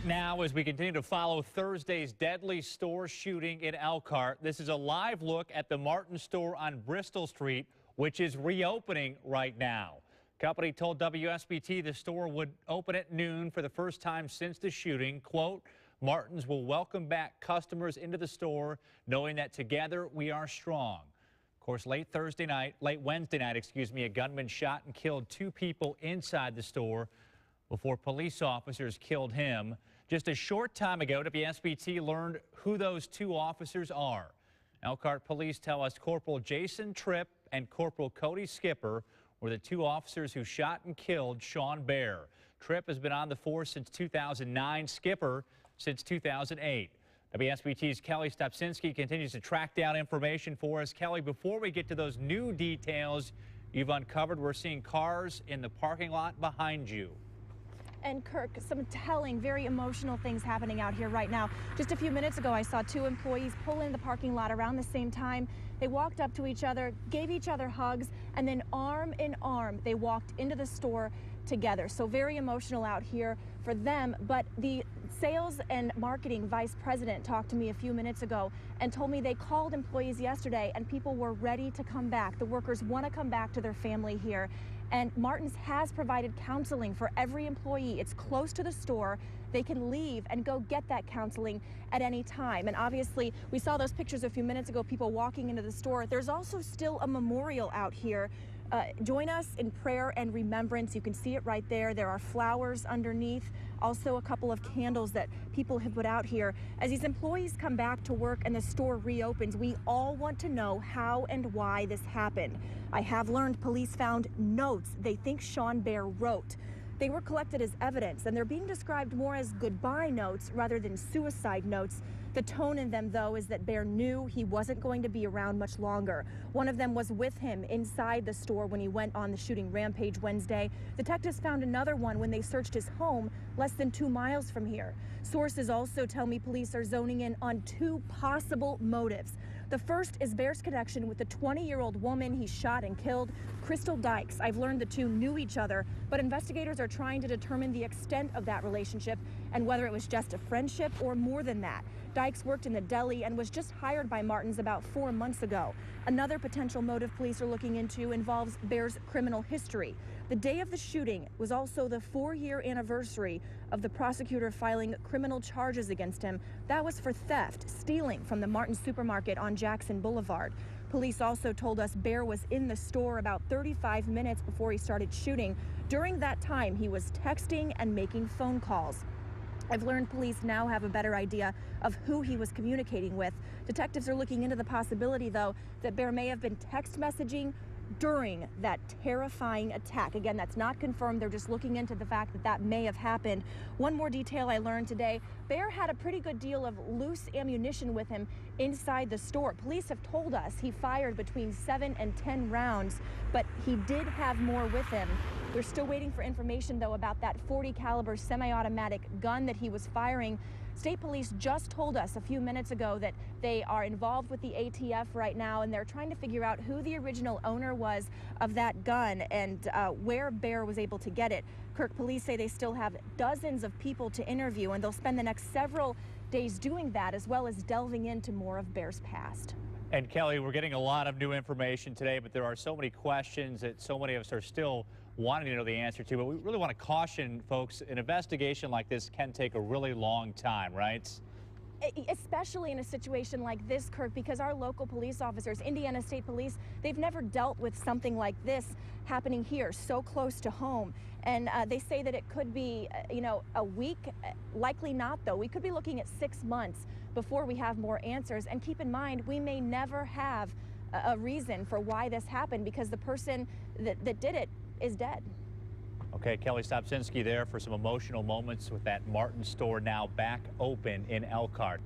Right now, as we continue to follow Thursday's deadly store shooting in Elkhart, this is a live look at the Martin store on Bristol Street, which is reopening right now. Company told WSBT the store would open at noon for the first time since the shooting. Quote, Martin's will welcome back customers into the store, knowing that together we are strong. Of course, late Wednesday night, a gunman shot and killed two people inside the store before police officers killed him. Just a short time ago, WSBT learned who those two officers are. Elkhart police tell us Corporal Jason Tripp and Corporal Cody Skipper were the two officers who shot and killed Sean Bear. Tripp has been on the force since 2009, Skipper since 2008. WSBT's Kelli Stopczynski continues to track down information for us. Kelli, before we get to those new details you've uncovered, we're seeing cars in the parking lot behind you. And Kirk, some telling, very emotional things happening out here right now. Just a few minutes ago, I saw two employees pull in the parking lot around the same time. They walked up to each other, gave each other hugs, and then arm in arm, they walked into the store together. So very emotional out here for them. But the sales and marketing vice president talked to me a few minutes ago and told me they called employees yesterday and people were ready to come back. The workers want to come back to their family here. And Martin's has provided counseling for every employee. It's close to the store. They can leave and go get that counseling at any time. And obviously, we saw those pictures a few minutes ago, people walking into the store. There's also still a memorial out here. Join us in prayer and remembrance. You can see it right there. There are flowers underneath, also a couple of candles that people have put out here. As these employees come back to work and the store reopens, we all want to know how and why this happened. I have learned police found notes they think Sean Bear wrote. They were collected as evidence, and they're being described more as goodbye notes rather than suicide notes. The tone in them, though, is that Bear knew he wasn't going to be around much longer. One of them was with him inside the store when he went on the shooting rampage Wednesday. Detectives found another one when they searched his home less than 2 miles from here. Sources also tell me police are zoning in on two possible motives. The first is Bear's connection with the 20-year-old woman he shot and killed, Crystal Dykes. I've learned the two knew each other, but investigators are trying to determine the extent of that relationship and whether it was just a friendship or more than that. Dykes worked in the deli and was just hired by Martin's about 4 months ago. Another potential motive police are looking into involves Bear's criminal history. The day of the shooting was also the 4-year anniversary of the prosecutor filing criminal charges against him. That was for theft, stealing from the Martin supermarket on Jackson Boulevard. Police also told us Bear was in the store about 35 minutes before he started shooting. During that time, he was texting and making phone calls. I've learned police now have a better idea of who he was communicating with. Detectives are looking into the possibility, though, that Bear may have been text messaging during that terrifying attack. Again, that's not confirmed. They're just looking into the fact that that may have happened. One more detail I learned today, Bear had a pretty good deal of loose ammunition with him inside the store. Police have told us he fired between 7 and 10 rounds, but he did have more with him. We're still waiting for information, though, about that .40 caliber semi-automatic gun that he was firing. State police just told us a few minutes ago that they are involved with the ATF right now, and they're trying to figure out who the original owner was of that gun and where Bear was able to get it. Kirk, police say they still have dozens of people to interview, and they'll spend the next several days doing that, as well as delving into more of Bear's past. And Kelli, we're getting a lot of new information today, but there are so many questions that so many of us are still wanting to know the answer to. But we really want to caution folks, an investigation like this can take a really long time, right? Especially in a situation like this, Kirk, because our local police officers, Indiana State Police, they've never dealt with something like this happening here, so close to home. And they say that it could be, a week. Likely not, though. We could be looking at 6 months before we have more answers. And keep in mind, we may never have a reason for why this happened because the person that did it is dead. Okay, Kelli Stopczynski there for some emotional moments with that Martin store now back open in Elkhart.